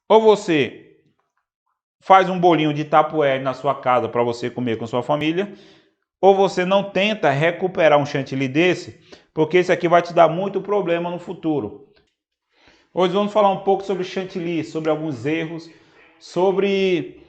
Ou você faz um bolinho de tapoé na sua casa para você comer com sua família, ou você não tenta recuperar um chantilly desse, porque esse aqui vai te dar muito problema no futuro. Hoje vamos falar um pouco sobre chantilly, sobre alguns erros, sobre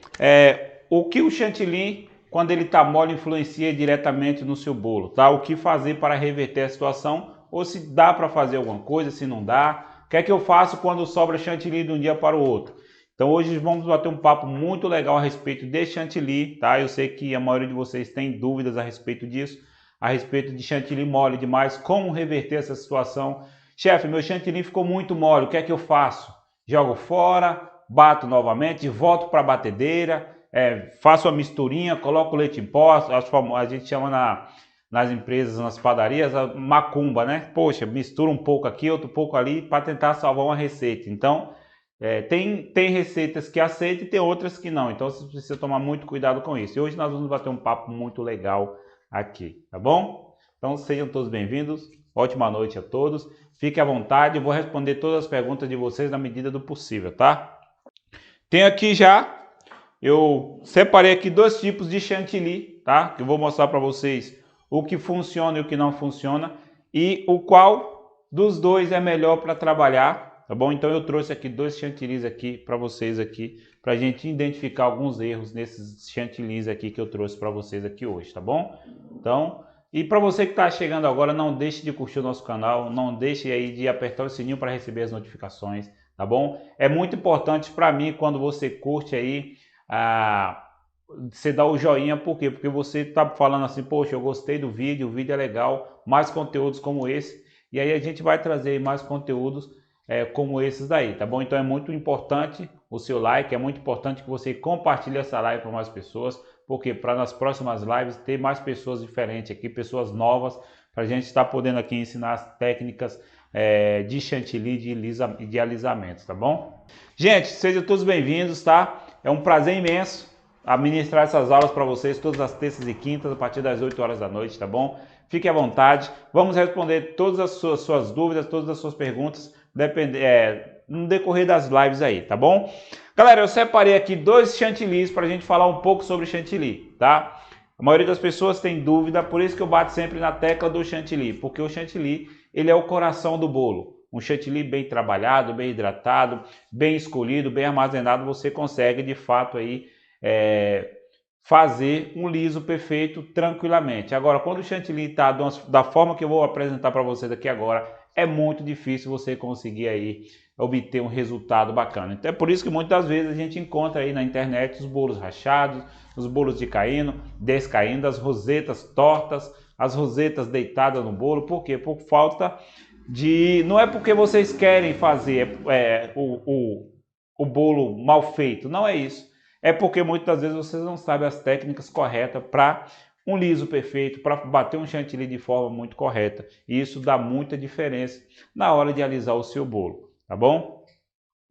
o que o chantilly, quando ele está mole, influencia diretamente no seu bolo, tá? O que fazer para reverter a situação, ou se dá para fazer alguma coisa, se não dá. O que é que eu faço quando sobra chantilly de um dia para o outro? Então hoje vamos bater um papo muito legal a respeito de chantilly, tá? Eu sei que a maioria de vocês tem dúvidas a respeito disso, a respeito de chantilly mole demais, como reverter essa situação. Chefe, meu chantilly ficou muito mole, o que é que eu faço? Jogo fora, bato novamente, volto para a batedeira, faço a misturinha, coloco leite em pó, a gente chama nas empresas, nas padarias, a macumba, né? Poxa, mistura um pouco aqui, outro pouco ali, para tentar salvar uma receita. Então, tem receitas que aceitam e tem outras que não. Então, você precisa tomar muito cuidado com isso. E hoje nós vamos bater um papo muito legal aqui, tá bom? Então, sejam todos bem-vindos. Ótima noite a todos. Fique à vontade, eu vou responder todas as perguntas de vocês na medida do possível, tá? Tem aqui já, eu separei aqui dois tipos de chantilly, tá? Que eu vou mostrar para vocês o que funciona e o que não funciona e o qual dos dois é melhor para trabalhar, tá bom? Então eu trouxe aqui dois chantilly aqui para vocês aqui, para a gente identificar alguns erros nesses chantilly aqui que eu trouxe para vocês aqui hoje, tá bom? Então, e para você que está chegando agora, não deixe de curtir o nosso canal, não deixe aí de apertar o sininho para receber as notificações, tá bom? É muito importante para mim quando você curte aí, você dá o joinha, por quê? Porque você está falando assim, poxa, eu gostei do vídeo, o vídeo é legal, mais conteúdos como esse, e aí a gente vai trazer mais conteúdos como esses daí, tá bom? Então é muito importante o seu like, é muito importante que você compartilhe essa live com mais pessoas, porque para nas próximas lives ter mais pessoas diferentes aqui, pessoas novas, para a gente estar podendo aqui ensinar as técnicas de chantilly e de alisamento, tá bom? Gente, sejam todos bem-vindos, tá? É um prazer imenso ministrar essas aulas para vocês todas as terças e quintas a partir das 8 horas da noite, tá bom? Fique à vontade, vamos responder todas as suas dúvidas, todas as suas perguntas, no decorrer das lives aí, tá bom? Galera, eu separei aqui dois chantilly para a gente falar um pouco sobre chantilly, tá? A maioria das pessoas tem dúvida, por isso que eu bato sempre na tecla do chantilly, porque o chantilly, ele é o coração do bolo. Um chantilly bem trabalhado, bem hidratado, bem escolhido, bem armazenado, você consegue de fato aí fazer um liso perfeito tranquilamente. Agora, quando o chantilly está da forma que eu vou apresentar para vocês aqui agora, é muito difícil você conseguir aí obter um resultado bacana. Então é por isso que muitas vezes a gente encontra aí na internet os bolos rachados, os bolos de caindo, descaindo, as rosetas tortas, as rosetas deitadas no bolo. Por quê? Por falta de... Não é porque vocês querem fazer o bolo mal feito, não é isso. É porque muitas vezes vocês não sabem as técnicas corretas para um liso perfeito, para bater um chantilly de forma muito correta. E isso dá muita diferença na hora de alisar o seu bolo, tá bom?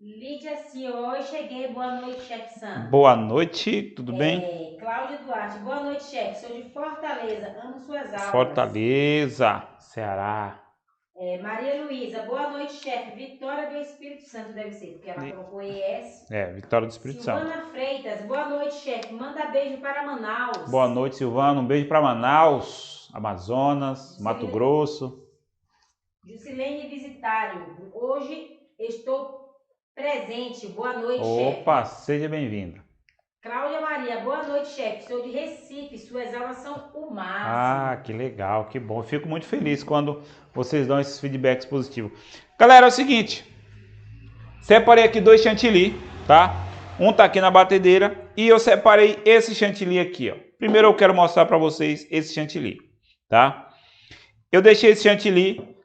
Lídia Senhor, cheguei. Boa noite, chefe Sandro. Boa noite, tudo bem? Cláudia Duarte, boa noite, chefe. Sou de Fortaleza, amo suas aulas. Fortaleza, Ceará. Maria Luísa, boa noite, chefe. Vitória do Espírito Santo deve ser, porque ela colocou ES. Vitória do Espírito Santo. Silvana Freitas, boa noite, chefe. Manda beijo para Manaus. Boa noite, Silvana. Um beijo para Manaus, Amazonas, Mato Grosso. Jusilene Visitário, hoje estou presente. Boa noite, chefe. Opa, seja bem-vindo. Cláudia Maria, boa noite, chefe. Sou de Recife, suas aulas são o máximo. Ah, que legal, que bom. Eu fico muito feliz quando vocês dão esses feedbacks positivos. Galera, é o seguinte. Separei aqui dois chantilly, tá? Um tá aqui na batedeira e eu separei esse chantilly aqui, ó. Primeiro eu quero mostrar para vocês esse chantilly, tá? Eu deixei esse chantilly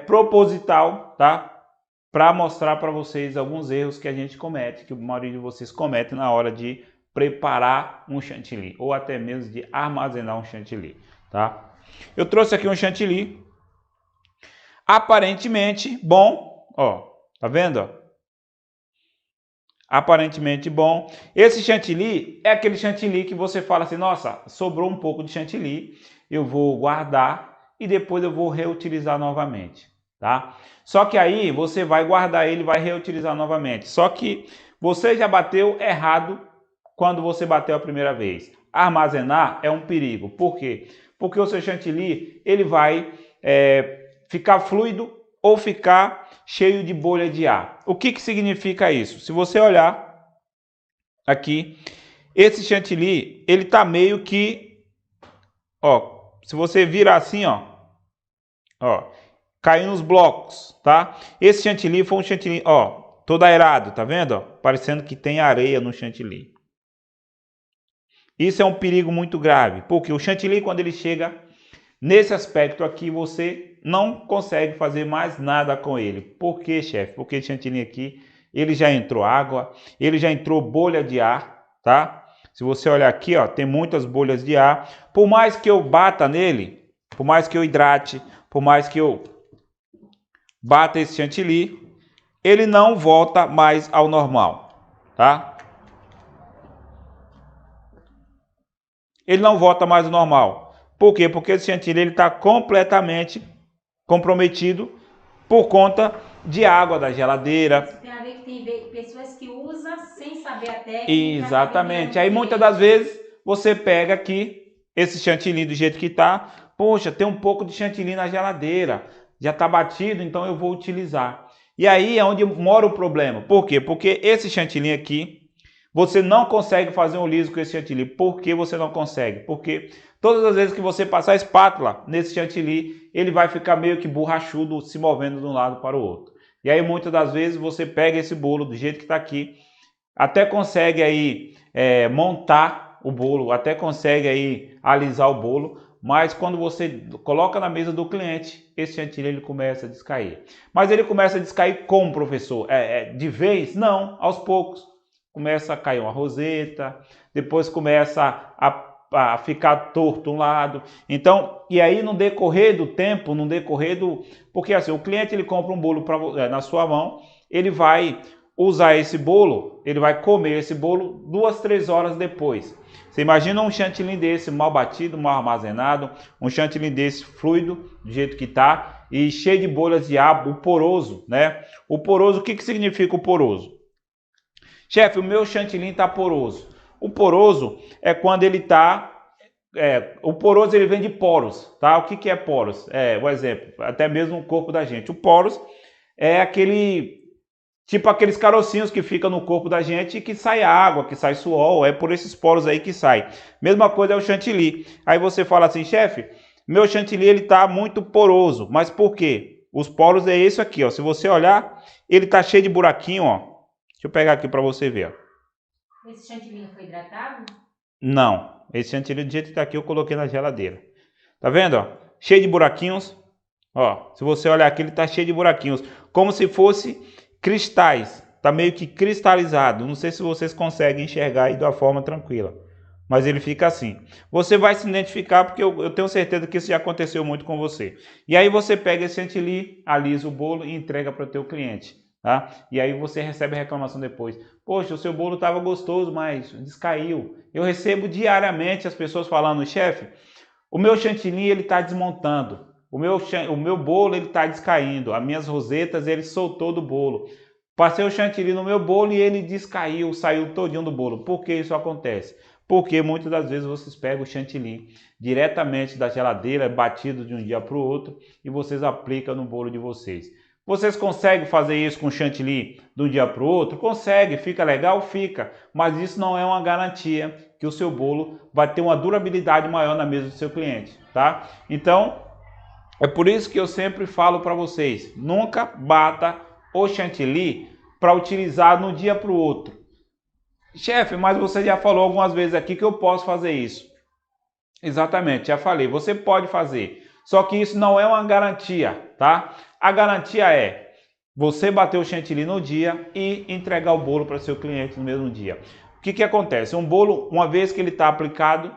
proposital, tá? Para mostrar para vocês alguns erros que a gente comete, que a maioria de vocês comete na hora de preparar um chantilly ou até mesmo de armazenar um chantilly, tá? Eu trouxe aqui um chantilly aparentemente bom, ó, tá vendo, ó? Aparentemente bom. Esse chantilly é aquele chantilly que você fala assim, nossa, sobrou um pouco de chantilly, eu vou guardar e depois eu vou reutilizar novamente, tá? Só que aí você vai guardar ele, vai reutilizar novamente. Só que Você já bateu errado quando você bateu a primeira vez. Armazenar é um perigo. Por quê? Porque o seu chantilly ele vai ficar fluido ou ficar cheio de bolha de ar. O que significa isso? Se você olhar aqui, esse chantilly ele está meio que, ó, se você virar assim, ó, caindo nos blocos, tá? Esse chantilly foi um chantilly, ó, todo aerado, tá vendo? Ó? Parecendo que tem areia no chantilly. Isso é um perigo muito grave, porque o chantilly, quando ele chega nesse aspecto aqui, você não consegue fazer mais nada com ele. Por quê, chefe? Porque o chantilly aqui, ele já entrou água, ele já entrou bolha de ar, tá? Se você olhar aqui, ó, tem muitas bolhas de ar. Por mais que eu bata nele, por mais que eu hidrate, por mais que eu bata esse chantilly, ele não volta mais ao normal, tá? Ele não volta mais ao normal. Por quê? Porque esse chantilly está completamente comprometido por conta de água da geladeira. Isso tem a ver que tem pessoas que usam sem saber a técnica. Exatamente. Aí muitas das vezes você pega aqui esse chantilly do jeito que está. Poxa, tem um pouco de chantilly na geladeira. Já está batido, então eu vou utilizar. E aí é onde mora o problema. Por quê? Porque esse chantilly aqui, você não consegue fazer um liso com esse chantilly. Por que você não consegue? Porque todas as vezes que você passar a espátula nesse chantilly, ele vai ficar meio que borrachudo, se movendo de um lado para o outro. E aí muitas das vezes você pega esse bolo do jeito que está aqui, até consegue aí montar o bolo, até consegue aí alisar o bolo, mas quando você coloca na mesa do cliente, esse chantilly ele começa a descair. Mas ele começa a descair como, professor? De vez? Não, aos poucos. Começa a cair uma roseta, depois começa a ficar torto um lado. Então, e aí no decorrer do tempo, porque assim, o cliente ele compra um bolo na sua mão, ele vai usar esse bolo, ele vai comer esse bolo 2, 3 horas depois. Você imagina um chantilly desse mal batido, mal armazenado, um chantilly desse fluido, do jeito que está, e cheio de bolhas de ar, o poroso, né? O poroso, o que significa o poroso? Chefe, o meu chantilly está poroso. O poroso é quando ele está... o poroso ele vem de poros, tá? O que é poros? O exemplo, até mesmo o corpo da gente. O poros é tipo aqueles carocinhos que ficam no corpo da gente e que sai água, que sai suor, é por esses poros aí que sai. Mesma coisa é o chantilly. Aí você fala assim, chefe, meu chantilly ele está muito poroso. Mas por quê? Os poros é esse aqui, ó. Se você olhar, ele está cheio de buraquinho, ó. Deixa eu pegar aqui para você ver. Ó. Esse chantilly não foi hidratado? Não. Esse chantilly do jeito que está aqui eu coloquei na geladeira. Tá vendo? Ó? Cheio de buraquinhos. Ó, se você olhar aqui, ele está cheio de buraquinhos. Como se fosse cristais. Está meio que cristalizado. Não sei se vocês conseguem enxergar aí de uma forma tranquila. Mas ele fica assim. Você vai se identificar porque eu tenho certeza que isso já aconteceu muito com você. E aí você pega esse chantilly, alisa o bolo e entrega para o teu cliente. Tá? E aí você recebe a reclamação depois. Poxa, o seu bolo estava gostoso, mas descaiu. Eu recebo diariamente as pessoas falando, chefe, o meu chantilly ele está desmontando. O meu bolo ele está descaindo. As minhas rosetas ele soltou do bolo. Passei o chantilly no meu bolo e ele descaiu, saiu todinho do bolo. Por que isso acontece? Porque muitas das vezes vocês pegam o chantilly diretamente da geladeira, batido de um dia para o outro, e vocês aplicam no bolo de vocês. Vocês conseguem fazer isso com chantilly de um dia para o outro? Consegue, fica legal? Fica. Mas isso não é uma garantia que o seu bolo vai ter uma durabilidade maior na mesa do seu cliente, tá? Então, é por isso que eu sempre falo para vocês, nunca bata o chantilly para utilizar de um dia para o outro. Chefe, mas você já falou algumas vezes aqui que eu posso fazer isso. Exatamente, já falei, você pode fazer. Só que isso não é uma garantia, tá? A garantia é você bater o chantilly no dia e entregar o bolo para seu cliente no mesmo dia. O que acontece? Um bolo, uma vez que ele está aplicado,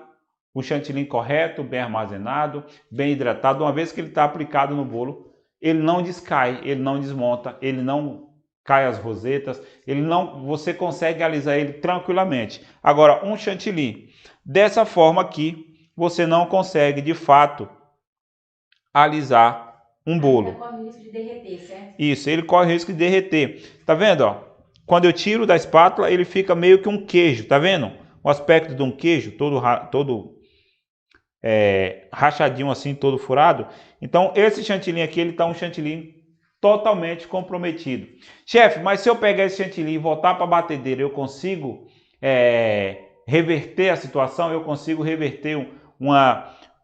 o chantilly correto, bem armazenado, bem hidratado, uma vez que ele está aplicado no bolo, ele não descai, ele não desmonta, ele não cai as rosetas, você consegue alisar ele tranquilamente. Agora, um chantilly dessa forma aqui, você não consegue de fato alisar um bolo. Ele corre o risco de derreter, certo? Isso, ele corre o risco de derreter. Tá vendo, ó? quando eu tiro da espátula, ele fica meio que um queijo, tá vendo? O aspecto de um queijo, todo rachadinho assim, todo furado. Então, esse chantilly aqui, ele tá um chantilly totalmente comprometido. Chefe, mas se eu pegar esse chantilly e voltar para a batedeira, eu consigo reverter a situação? Eu consigo reverter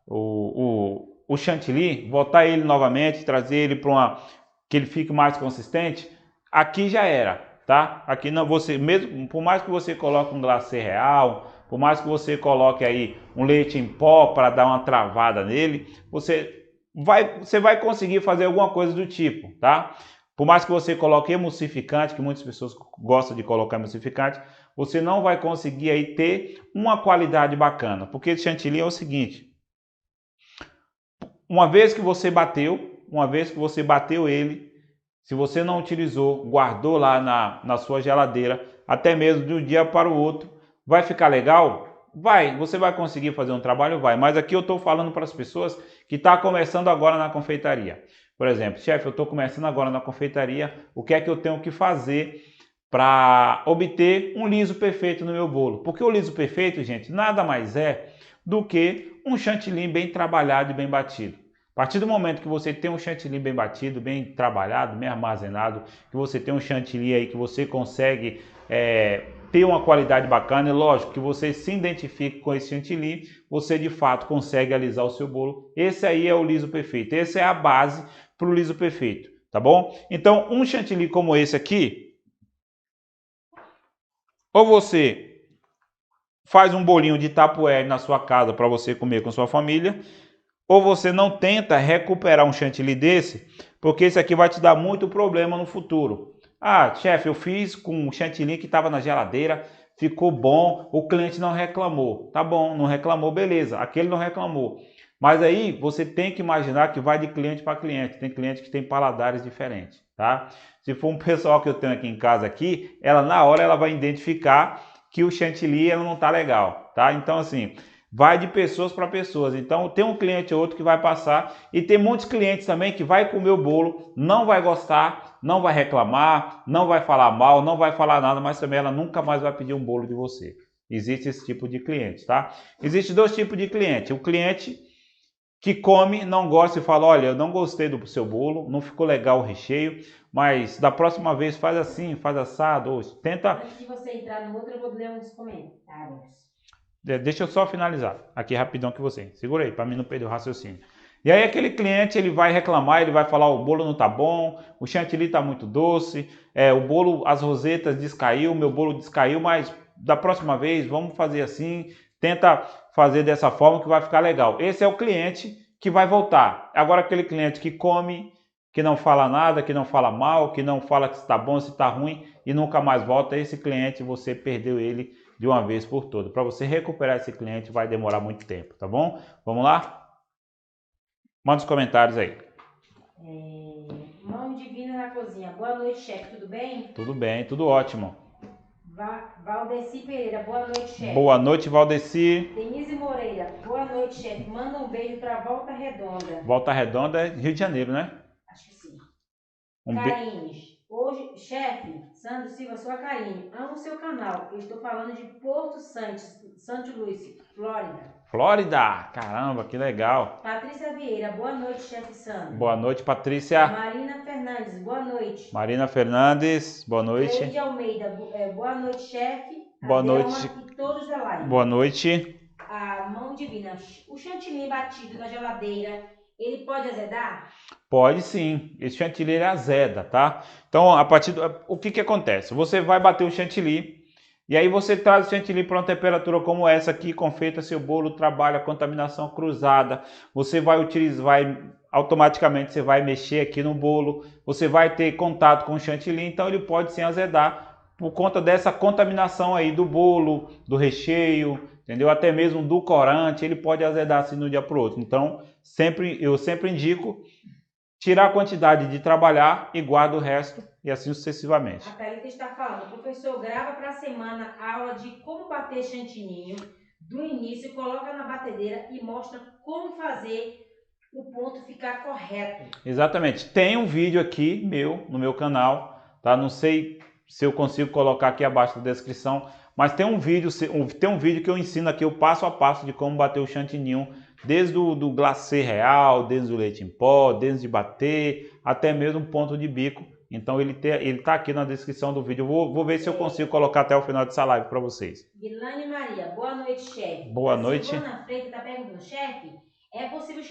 o chantilly, voltar ele novamente, trazer ele para que ele fique mais consistente? Aqui já era, tá? Aqui não, você mesmo, por mais que você coloque um glacê real, por mais que você coloque aí um leite em pó para dar uma travada nele, você vai conseguir fazer alguma coisa do tipo, tá? Por mais que você coloque emulsificante, que muitas pessoas gostam de colocar emulsificante, você não vai conseguir aí ter uma qualidade bacana, porque esse chantilly é o seguinte: uma vez que você bateu ele, se você não utilizou, guardou lá na sua geladeira, até mesmo de um dia para o outro, vai ficar legal? Vai, você vai conseguir fazer um trabalho? Vai, mas aqui eu estou falando para as pessoas que estão começando agora na confeitaria. Por exemplo, chefe, eu estou começando agora na confeitaria, o que é que eu tenho que fazer para obter um liso perfeito no meu bolo? Porque o liso perfeito, gente, nada mais é do que um chantilly bem trabalhado e bem batido. A partir do momento que você tem um chantilly bem batido, bem trabalhado, bem armazenado, que você tem um chantilly aí que você consegue ter uma qualidade bacana, e lógico que você se identifique com esse chantilly, você de fato consegue alisar o seu bolo. Esse aí é o liso perfeito, essa é a base para o liso perfeito, tá bom? Então, um chantilly como esse aqui, ou você faz um bolinho de tapoé na sua casa para você comer com sua família, ou você não tenta recuperar um chantilly desse, porque esse aqui vai te dar muito problema no futuro. Ah, chefe, eu fiz com um chantilly que estava na geladeira, ficou bom, o cliente não reclamou. Tá bom, não reclamou, beleza, aquele não reclamou. Mas aí você tem que imaginar que vai de cliente para cliente. Tem cliente que tem paladares diferentes, tá? Se for um pessoal que eu tenho aqui em casa aqui, ela na hora ela vai identificar que o chantilly ela não tá legal, tá? Então assim, vai de pessoas para pessoas. Então tem um cliente ou outro que vai passar e tem muitos clientes também que vai comer o bolo, não vai gostar, não vai reclamar, não vai falar mal, não vai falar nada, mas também ela nunca mais vai pedir um bolo de você. Existe esse tipo de cliente, tá? Existe dois tipos de cliente. O cliente que come, não gosta e fala: olha, eu não gostei do seu bolo, não ficou legal o recheio, mas da próxima vez faz assim, faz assado, ou tenta. Antes de você entrar no outro, eu vou ler uns comentários. Deixa eu só finalizar aqui rapidão que você. Segura aí, para mim não perder o raciocínio. E aí aquele cliente, ele vai reclamar, ele vai falar: o bolo não tá bom, o chantilly tá muito doce, o bolo, as rosetas descaiu, meu bolo descaiu, mas da próxima vez vamos fazer assim, tenta fazer dessa forma que vai ficar legal. Esse é o cliente que vai voltar. Agora aquele cliente que come, que não fala nada, que não fala mal, que não fala se está bom, se está ruim e nunca mais volta, esse cliente você perdeu ele de uma vez por todas. Para você recuperar esse cliente vai demorar muito tempo, tá bom? Vamos lá? Manda os comentários aí. Mão Divina na cozinha. Boa noite, chefe. Tudo bem? Tudo bem, tudo ótimo. Valdeci Pereira. Boa noite, chefe. Boa noite, Valdeci. Denise Moreira. Boa noite, chefe. Manda um beijo para Volta Redonda. Volta Redonda é Rio de Janeiro, né? Acho que sim. Um Karine. Hoje, chefe, Sandro Silva, sou a Karine. Amo o seu canal. Eu estou falando de Porto Santo Luís, Flórida. Flórida! Caramba, que legal. Patrícia Vieira, boa noite, chefe Sandro. Boa noite, Patrícia. Marina Fernandes, boa noite. Marina Fernandes, boa noite. Cleide Almeida, boa noite, chefe. Boa Adelma noite. E todos da live. Boa noite. A Mão Divina, o chantilly batido na geladeira, ele pode azedar? Pode sim, esse chantilly ele azeda, tá? Então, o que acontece? Você vai bater o chantilly e aí você traz o chantilly para uma temperatura como essa aqui, confeita seu bolo, trabalha contaminação cruzada. Você vai utilizar, automaticamente você vai mexer aqui no bolo, você vai ter contato com o chantilly, então ele pode sim azedar por conta dessa contaminação aí do bolo, do recheio, entendeu? Até mesmo do corante, ele pode azedar assim de um dia para o outro. Então, eu sempre indico tirar a quantidade de trabalhar e guarda o resto e assim sucessivamente. A Thalita está falando: professor, grava para a semana aula de como bater chantininho do início, coloca na batedeira e mostra como fazer o ponto ficar correto. Exatamente. Tem um vídeo aqui no meu canal, tá? Não sei se eu consigo colocar aqui abaixo na descrição. Mas tem um vídeo que eu ensino aqui o passo a passo de como bater o chantininho, desde do glacê real, desde o leite em pó, desde bater, até mesmo um ponto de bico. Então ele tá aqui na descrição do vídeo. Eu vou ver se eu consigo colocar até o final dessa live para vocês. Guilane Maria, boa noite, chefe. Boa noite. Silvana Freitas está perguntando, chefe, é possível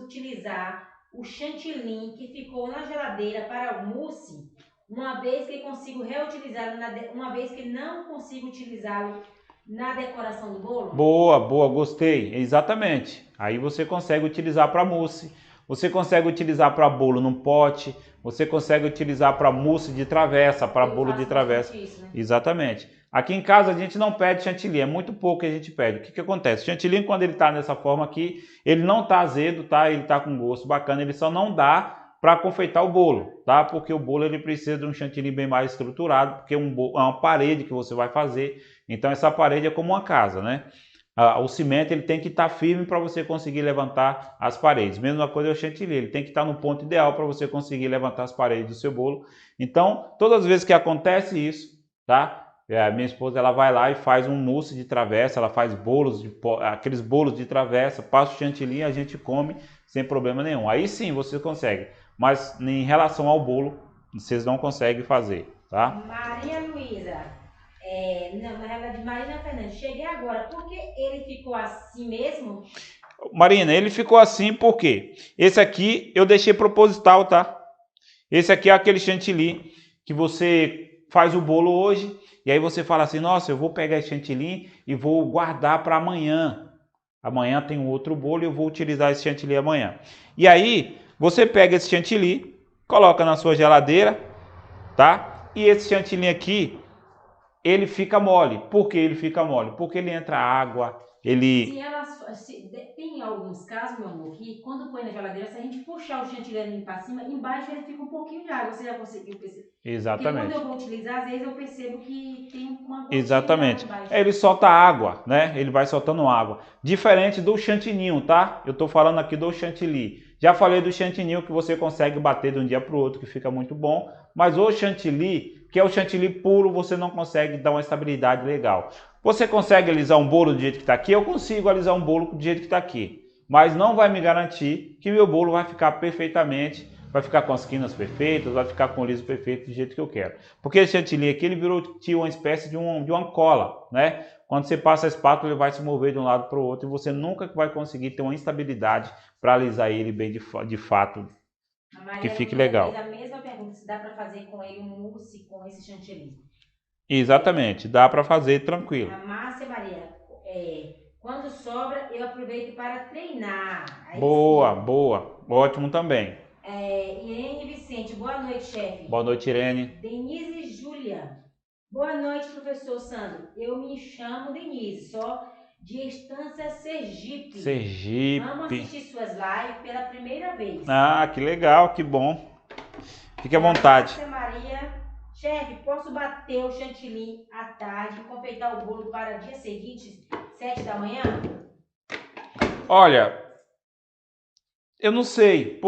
utilizar o chantilly que ficou na geladeira para o mousse, uma vez que consigo reutilizá-lo, uma vez que não consigo utilizá-lo na decoração do bolo? Boa, gostei. Exatamente. Aí você consegue utilizar para mousse, você consegue utilizar para bolo num pote, você consegue utilizar para mousse de travessa, para bolo de travessa. Isso, né? Exatamente. Aqui em casa a gente não pede chantilly, é muito pouco que a gente pede. O que acontece? O chantilly, quando ele está nessa forma aqui, ele não está azedo, tá? Ele está com gosto bacana, ele só não dá para confeitar o bolo, tá? Porque o bolo ele precisa de um chantilly bem mais estruturado, porque é uma parede que você vai fazer. Então essa parede é como uma casa, né? O cimento ele tem que estar firme para você conseguir levantar as paredes. Mesma coisa é o chantilly, ele tem que estar no ponto ideal para você conseguir levantar as paredes do seu bolo. Então, todas as vezes que acontece isso, tá? A minha esposa ela vai lá e faz um mousse de travessa, ela faz aqueles bolos de travessa, passa o chantilly e a gente come sem problema nenhum. Aí sim você consegue, mas em relação ao bolo, vocês não conseguem fazer, tá? Maria Luísa, não, na realidade, Marina Fernandes, cheguei agora, porque ele ficou assim mesmo? Marina, ele ficou assim porque esse aqui eu deixei proposital, tá? Esse aqui é aquele chantilly que você faz o bolo hoje e aí você fala assim, nossa, eu vou pegar esse chantilly e vou guardar para amanhã. Amanhã tem um outro bolo e eu vou utilizar esse chantilly amanhã. E aí você pega esse chantilly, coloca na sua geladeira, tá? E esse chantilly aqui, ele fica mole. Por que ele fica mole? Porque ele entra água, ele... Tem alguns casos, meu amor, que quando põe na geladeira, se a gente puxar o chantilly ali para cima, embaixo ele fica um pouquinho de água. Você já conseguiu perceber? Exatamente. Porque quando eu vou utilizar, às vezes eu percebo que tem uma gotinha Exatamente. de água embaixo. Ele solta água, né? Ele vai soltando água. Diferente do chantininho, tá? Eu tô falando aqui do chantilly. Já falei do chantininho que você consegue bater de um dia para o outro, que fica muito bom. Mas o chantilly, que é o chantilly puro, você não consegue dar uma estabilidade legal. Você consegue alisar um bolo do jeito que está aqui? Eu consigo alisar um bolo do jeito que está aqui. Mas não vai me garantir que meu bolo vai ficar perfeitamente, vai ficar com as quinas perfeitas, vai ficar com o liso perfeito do jeito que eu quero. Porque esse chantilly aqui, ele virou uma espécie de uma cola, né? Quando você passa a espátula, ele vai se mover de um lado para o outro e você nunca vai conseguir ter uma estabilidade para alisar ele bem de fato, que fique legal. Fez a mesma pergunta, se dá para fazer com ele um mousse com esse chantilly. Exatamente, dá para fazer tranquilo. A Márcia Maria, quando sobra, eu aproveito para treinar. Aí Boa, ótimo também. Irene Vicente, boa noite, chefe. Boa noite, Irene. Denise Júlia, boa noite, professor Sandro. Eu me chamo Denise, só de Estância Sergipe. Amo assistir suas lives pela primeira vez. Ah, que legal, que bom. Fique à vontade. Márcia Maria, chefe, posso bater o chantilly à tarde e confeitar o bolo para dia seguinte, 7 da manhã? Olha, eu não sei,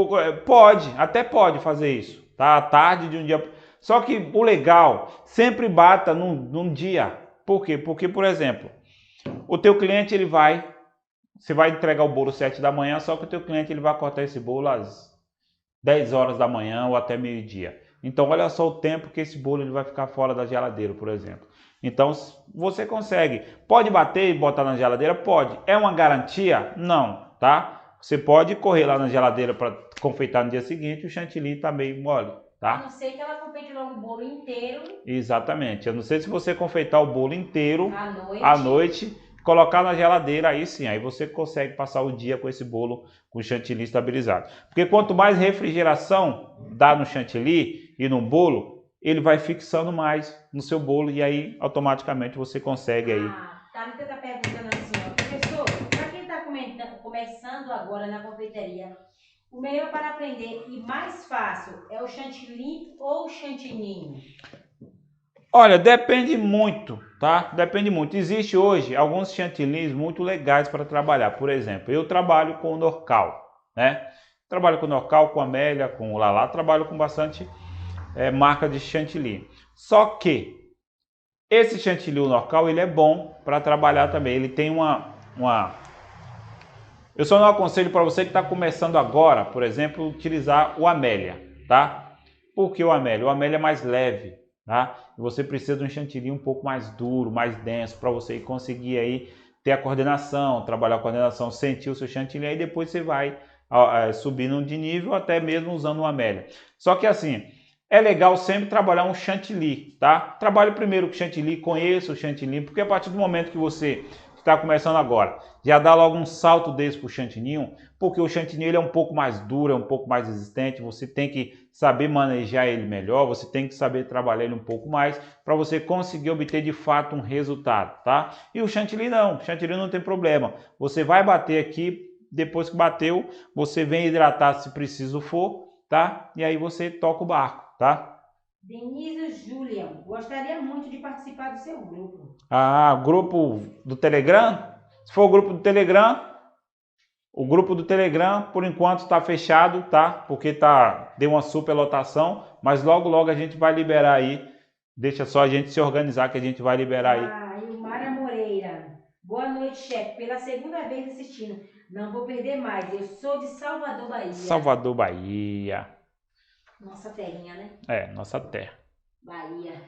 até pode fazer isso, tá? À tarde de um dia. Só que o legal, sempre bata num dia. Por quê? Porque, por exemplo, o teu cliente, você vai entregar o bolo às 7 da manhã, só que o teu cliente ele vai cortar esse bolo às 10 horas da manhã ou até meio-dia. Então, olha só o tempo que esse bolo ele vai ficar fora da geladeira, por exemplo. Então, você consegue. Pode bater e botar na geladeira? Pode. É uma garantia? Não, tá? Você pode correr lá na geladeira para confeitar no dia seguinte, o chantilly tá meio mole, tá? A não ser que ela confeite logo o bolo inteiro. Exatamente. Eu não sei se você confeitar o bolo inteiro à noite, colocar na geladeira, aí sim, aí você consegue passar o dia com esse bolo com chantilly estabilizado. Porque quanto mais refrigeração dá no chantilly e no bolo, ele vai fixando mais no seu bolo e aí automaticamente você consegue aí. Thalita está perguntando assim, ó, professor, para quem está começando agora na confeitaria, o melhor para aprender e mais fácil é o chantilly ou o chantininho? Olha, depende muito, tá? Depende muito. Existe hoje alguns chantillies muito legais para trabalhar. Por exemplo, eu trabalho com o Norcal, né? Trabalho com o Norcal, com a Amélia, com o Lala, trabalho com bastante marca de chantilly. Só que esse chantilly Norcal, ele é bom para trabalhar também. Ele tem Eu só não aconselho para você que está começando agora, por exemplo, utilizar o Amélia, tá? Por que o Amélia? O Amélia é mais leve, tá? E você precisa de um chantilly um pouco mais duro, mais denso, para você conseguir aí ter a coordenação, trabalhar a coordenação, sentir o seu chantilly, aí depois você vai subindo de nível, até mesmo usando o Amélia. Só que assim, é legal sempre trabalhar um chantilly, tá? Trabalhe primeiro com o chantilly, conheça o chantilly, porque a partir do momento que você está começando agora, já dá logo um salto desse para o chantilly, porque o chantilly ele é um pouco mais duro, é um pouco mais resistente, você tem que saber manejar ele melhor, você tem que saber trabalhar ele um pouco mais para você conseguir obter de fato um resultado, tá? E o chantilly não tem problema, você vai bater aqui, depois que bateu, você vem hidratar se preciso for, tá? E aí você toca o barco, tá? Denise Julian, gostaria muito de participar do seu grupo. Ah, grupo do Telegram? Se for o grupo do Telegram, por enquanto está fechado, tá? Porque deu uma superlotação, mas logo a gente vai liberar aí. Deixa só a gente se organizar que a gente vai liberar aí. Ah, e o Mara Moreira. Boa noite, chefe. Pela segunda vez assistindo. Não vou perder mais. Eu sou de Salvador, Bahia. Salvador, Bahia. Nossa terrinha, né? É, nossa terra. Bahia.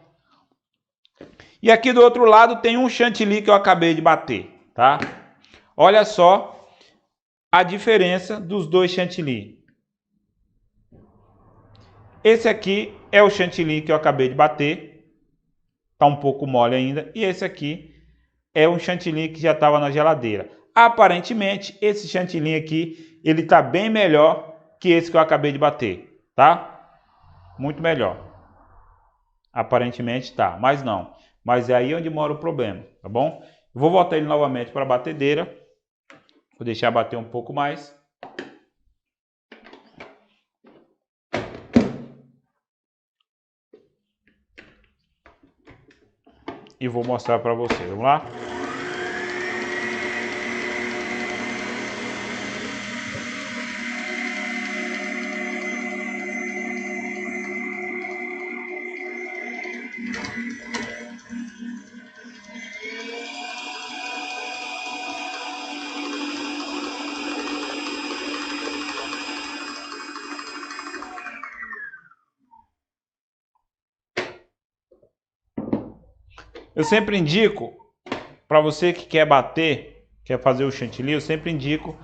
E aqui do outro lado tem um chantilly que eu acabei de bater, tá? Olha só a diferença dos dois chantilly. Esse aqui é o chantilly que eu acabei de bater. Tá um pouco mole ainda. E esse aqui é um chantilly que já estava na geladeira. Aparentemente, esse chantilly aqui, ele tá bem melhor que esse que eu acabei de bater, tá? Muito melhor. Aparentemente tá, mas não. Mas é aí onde mora o problema, tá bom? Eu vou voltar ele novamente para a batedeira. Vou deixar bater um pouco mais. E vou mostrar para você. Vamos lá? Eu sempre indico, para você que quer bater, quer fazer o chantilly, eu sempre indico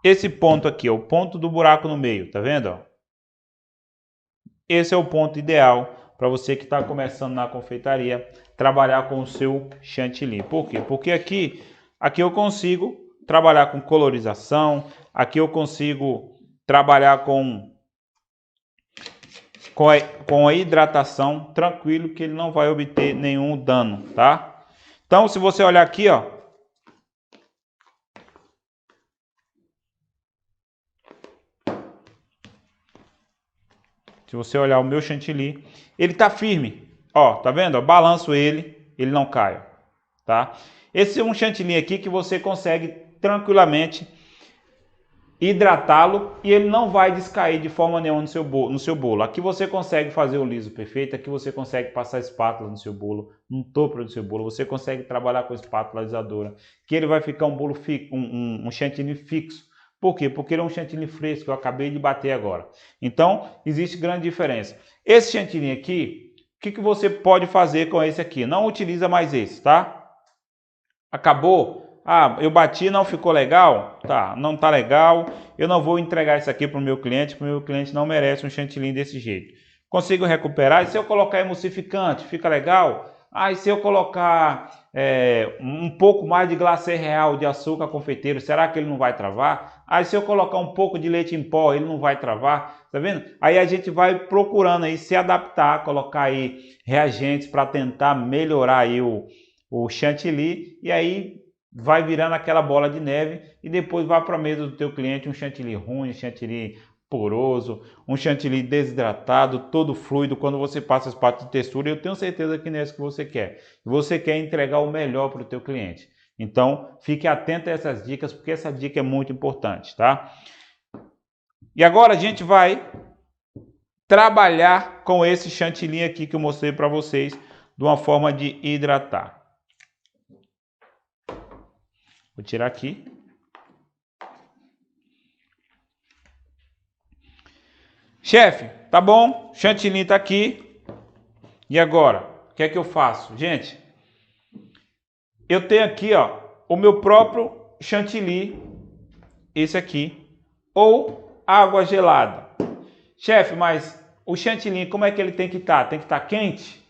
esse ponto aqui, ó, o ponto do buraco no meio, tá vendo? Ó? Esse é o ponto ideal para você que está começando na confeitaria, trabalhar com o seu chantilly. Por quê? Porque aqui eu consigo trabalhar com colorização, aqui eu consigo trabalhar com a hidratação, tranquilo que ele não vai obter nenhum dano, tá? Então, se você olhar aqui, ó, se você olhar o meu chantilly, ele tá firme, ó, tá vendo? Eu balanço ele não cai, tá? Esse é um chantilly aqui que você consegue tranquilamente hidratá-lo e ele não vai descair de forma nenhuma no seu bolo. Aqui você consegue fazer o liso perfeito, aqui você consegue passar espátula no seu bolo, no topo do seu bolo, você consegue trabalhar com espátula alisadora, que ele vai ficar um bolo um chantilly fixo. Por quê? Porque ele é um chantilly fresco, que eu acabei de bater agora. Então, existe grande diferença. Esse chantilly aqui, o que você pode fazer com esse aqui? Não utiliza mais esse, tá? Acabou? Ah, eu bati, não ficou legal? Tá, não tá legal. Eu não vou entregar isso aqui para o meu cliente, porque o meu cliente não merece um chantilly desse jeito. Consigo recuperar? E se eu colocar emulsificante, fica legal? Ah, e se eu colocar um pouco mais de glacê real de açúcar confeiteiro, será que ele não vai travar? Ah, e se eu colocar um pouco de leite em pó, ele não vai travar? Tá vendo? Aí a gente vai procurando aí se adaptar, colocar aí reagentes para tentar melhorar aí o chantilly, e aí vai virando aquela bola de neve e depois vai para a mesa do teu cliente um chantilly ruim, um chantilly poroso, um chantilly desidratado, todo fluido. Quando você passa as partes de textura, eu tenho certeza que não é isso que você quer. Você quer entregar o melhor para o teu cliente. Então, fique atento a essas dicas, porque essa dica é muito importante, tá? E agora a gente vai trabalhar com esse chantilly aqui que eu mostrei para vocês de uma forma de hidratar. Vou tirar aqui. Chefe, tá bom, chantilly tá aqui. E agora, o que é que eu faço? Gente, eu tenho aqui, ó, o meu próprio chantilly, esse aqui, ou água gelada. Chefe, mas o chantilly, como é que ele tem que estar? Tem que estar quente?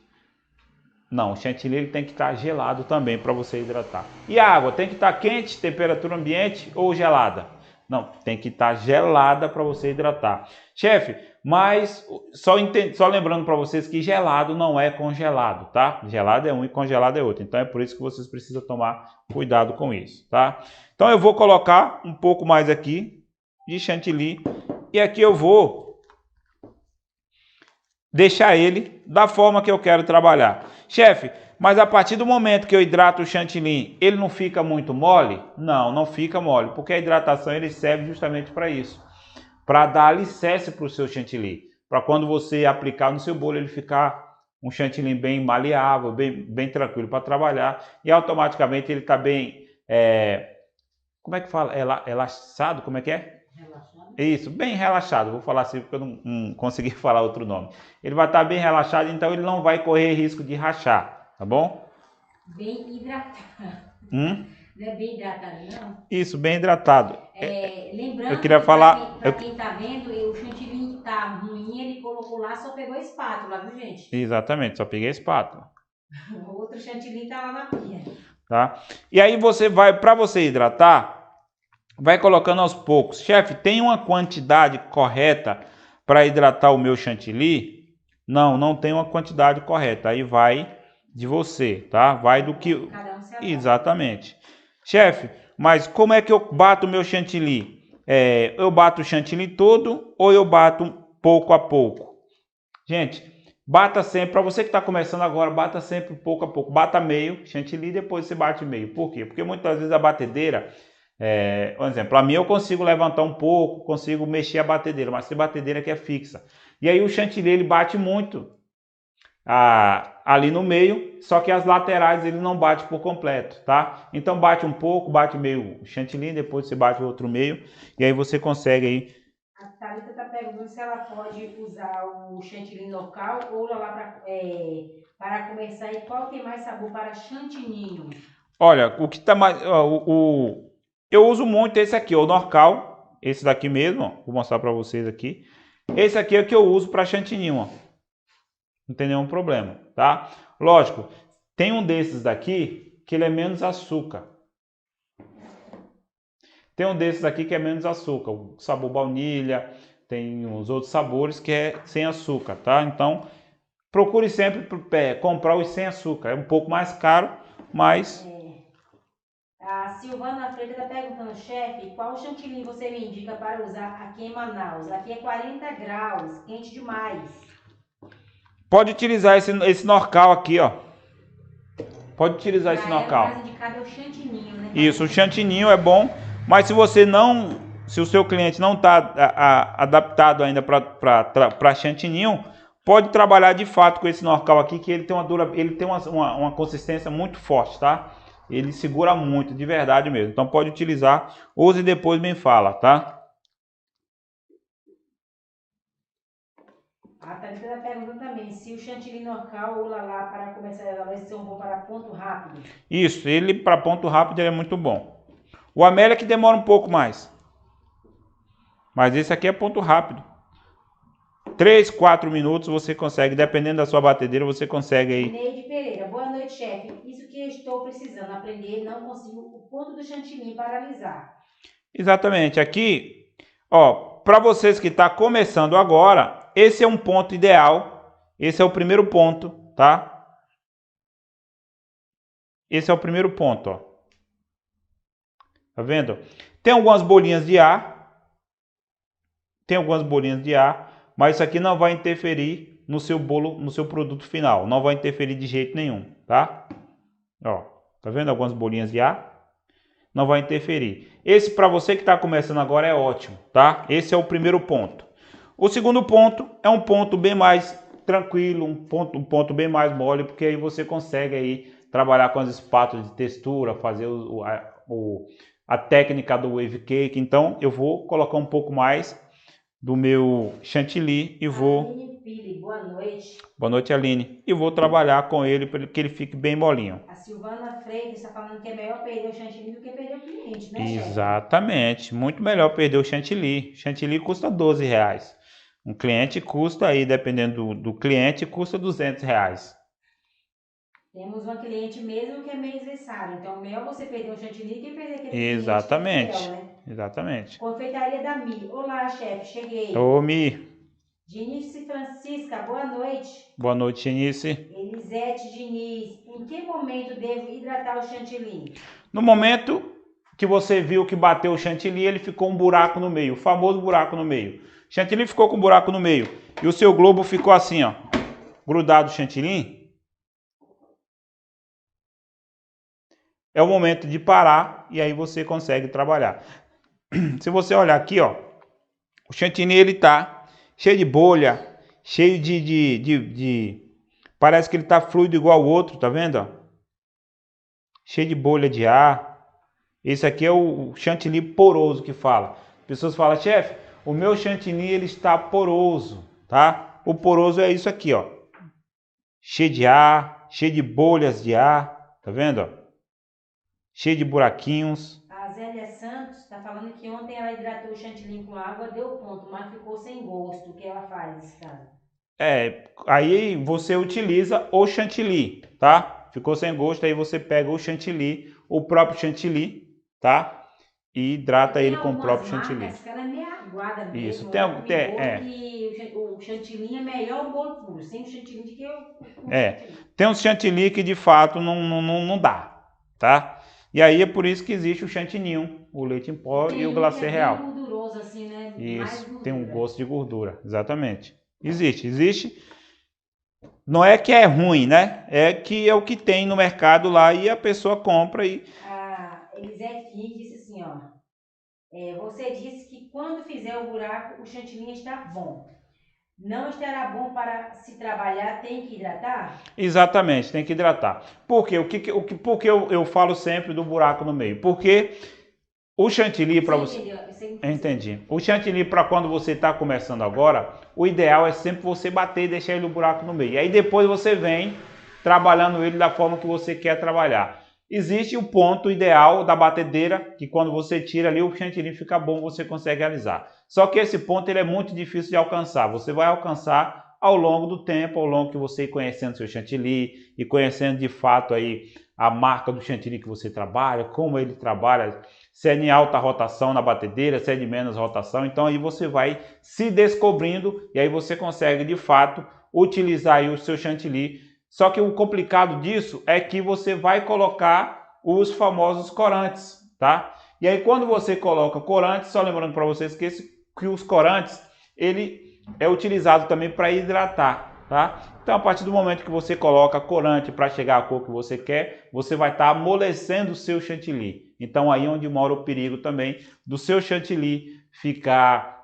Não, o chantilly ele tem que estar gelado também para você hidratar. E a água tem que estar quente, temperatura ambiente ou gelada? Não, tem que estar gelada para você hidratar. Chefe, mas só lembrando para vocês que gelado não é congelado, tá? Gelado é um e congelado é outro. Então é por isso que vocês precisam tomar cuidado com isso, tá? Então eu vou colocar um pouco mais aqui de chantilly e aqui eu vou deixar ele da forma que eu quero trabalhar. Chefe, mas a partir do momento que eu hidrato o chantilly, ele não fica muito mole? Não, não fica mole, porque a hidratação ele serve justamente para isso. Para dar alicerce para o seu chantilly. Para quando você aplicar no seu bolo, ele ficar um chantilly bem maleável, bem tranquilo para trabalhar. E automaticamente ele está bem, como é que fala? Relaxado? Como é que é? Relaxado. Isso, bem relaxado. Vou falar assim porque eu não consegui falar outro nome. Ele vai estar bem relaxado, então ele não vai correr risco de rachar, tá bom? Bem hidratado. Não é bem hidratado, não? Isso, bem hidratado. Lembrando eu queria falar... Para quem tá vendo, o chantilly tá ruim, ele colocou lá, só pegou a espátula, viu, gente? Exatamente, só peguei a espátula. O outro chantilly tá lá na pia. Tá? E aí você vai, para você hidratar, vai colocando aos poucos. Chefe, tem uma quantidade correta para hidratar o meu chantilly? Não, não tem uma quantidade correta. Aí vai de você, tá? Vai do que... Cada um se adapta. Exatamente. Chefe, mas como é que eu bato o meu chantilly? Eu bato o chantilly todo ou eu bato pouco a pouco? Gente, bata sempre, para você que está começando agora, bata sempre pouco a pouco. Bata meio chantilly, depois você bate meio. Por quê? Porque muitas vezes a batedeira... por exemplo, a minha eu consigo levantar um pouco, consigo mexer a batedeira, mas tem batedeira que é fixa. E aí o chantilly ele bate muito ali no meio, só que as laterais ele não bate por completo, tá? Então bate um pouco, bate meio chantilly, depois você bate o outro meio, e aí você consegue aí. A Thalita está perguntando se ela pode usar o chantilly local ou lá para começar, e qual tem mais sabor para chantininho? Olha, o que tá mais... eu uso muito esse aqui, o Norcal, esse daqui mesmo, ó, vou mostrar para vocês aqui. Esse aqui é o que eu uso para chantininho, ó. Não tem nenhum problema, tá? Lógico, tem um desses daqui que ele é menos açúcar. Tem um desses aqui que é menos açúcar, o sabor baunilha, tem uns outros sabores que é sem açúcar, tá? Então, procure sempre comprar os sem açúcar. É um pouco mais caro, mas... A Silvana Freire está perguntando, chefe, qual chantilly você me indica para usar aqui em Manaus? Aqui é 40 graus, quente demais. Pode utilizar esse Norcal aqui, ó. Pode utilizar esse Norcal. O mais indicado é o chantininho, né? Isso, o chantininho é bom, mas se você não... Se o seu cliente não está adaptado ainda para chantininho, pode trabalhar de fato com esse Norcal aqui, que ele tem uma consistência muito forte, tá? Ele segura muito, de verdade mesmo. Então pode utilizar, use e depois me fala, tá? A Thalita está perguntando também se o chantilly Norcal ou Lalá para começar a vai ser um bom para ponto rápido. Isso, ele para ponto rápido ele é muito bom. O Amélia que demora um pouco mais. Mas esse aqui é ponto rápido. 3, 4 minutos você consegue, dependendo da sua batedeira, você consegue aí. Neide Pereira, boa noite, chefe. Isso que eu estou precisando aprender, não consigo o ponto do chantilly para alisar. Exatamente, aqui, ó, para vocês que estão começando agora, esse é um ponto ideal. Esse é o primeiro ponto, tá? Esse é o primeiro ponto, ó. Tá vendo? Tem algumas bolinhas de ar. Mas isso aqui não vai interferir no seu bolo, no seu produto final. Não vai interferir de jeito nenhum, tá? Ó, tá vendo algumas bolinhas de ar? Não vai interferir. Esse para você que está começando agora é ótimo, tá? Esse é o primeiro ponto. O segundo ponto é um ponto bem mais tranquilo, um ponto bem mais mole, porque aí você consegue aí trabalhar com as espátulas de textura, fazer a técnica do wave cake. Então eu vou colocar um pouco mais do meu chantilly e vou... Aline Pili, boa noite. Boa noite, Aline. E vou trabalhar com ele para que ele fique bem molinho. A Silvana Freitas está falando que é melhor perder o chantilly do que perder o cliente, né, chefe? Exatamente. Muito melhor perder o chantilly. Chantilly custa R$12. Um cliente custa aí, dependendo do cliente, custa R$200. Temos uma cliente mesmo que é mêsversário, então é melhor você perder o chantilly que perder aquele Exatamente. cliente que é fiel, né? Exatamente. Confeitaria da Mi. Olá, chefe, cheguei. Ô, Mi. Dinice Francisca, boa noite. Boa noite, Dinice. Elisete Diniz, em que momento devo hidratar o chantilly? No momento que você viu que bateu o chantilly, ele ficou um buraco no meio, o famoso buraco no meio. O chantilly ficou com um buraco no meio e o seu globo ficou assim, ó, grudado no chantilly. É o momento de parar e aí você consegue trabalhar. Se você olhar aqui, ó, o chantilly ele tá cheio de bolha, cheio parece que ele tá fluido igual o outro, tá vendo? Ó? Cheio de bolha de ar. Esse aqui é o chantilly poroso que fala. As pessoas falam, chefe, o meu chantilly ele está poroso, tá? O poroso é isso aqui, ó. Cheio de ar, cheio de bolhas de ar, tá vendo? Ó? Cheio de buraquinhos. A Zélia Santos está falando que ontem ela hidratou o chantilly com água, deu ponto, mas ficou sem gosto. O que ela faz nesse caso? Aí você utiliza o chantilly, tá? Ficou sem gosto, aí você pega o chantilly, o próprio chantilly, tá? E hidrata ele com o próprio chantilly. Que ela é meio aguada mesmo. Isso, que o chantilly é melhor o bolo puro, sem o chantilly do que o chantilly. Tem um chantilly que de fato não dá, tá? E aí é por isso que existe o chantininho, o leite em pó e o glacê real. Tem gorduroso assim, né? Isso, tem um gosto de gordura, exatamente. Existe. Não é que é ruim, né? É que é o que tem no mercado lá e a pessoa compra e... A Elisete disse assim, ó. Você disse que quando fizer o buraco, o chantilly está bom. Não estará bom para se trabalhar, tem que hidratar? Exatamente, tem que hidratar. Por quê? Por que eu falo sempre do buraco no meio? Porque o chantilly para você... Entendi. O chantilly para quando você está começando agora, o ideal é sempre você bater e deixar ele no buraco no meio. Aí depois você vem trabalhando ele da forma que você quer trabalhar. Existe o ponto ideal da batedeira, que quando você tira ali o chantilly fica bom, você consegue realizar. Só que esse ponto ele é muito difícil de alcançar. Você vai alcançar ao longo do tempo, ao longo que você ir conhecendo seu chantilly e conhecendo de fato aí a marca do chantilly que você trabalha, como ele trabalha, se é em alta rotação na batedeira, se é de menos rotação. Então aí você vai se descobrindo e aí você consegue de fato utilizar aí o seu chantilly. Só que o complicado disso é que você vai colocar os famosos corantes, tá? E aí quando você coloca corantes, só lembrando para vocês que os corantes, ele é utilizado também para hidratar, tá? Então a partir do momento que você coloca corante para chegar à cor que você quer, você vai estar amolecendo o seu chantilly. Então aí é onde mora o perigo também do seu chantilly ficar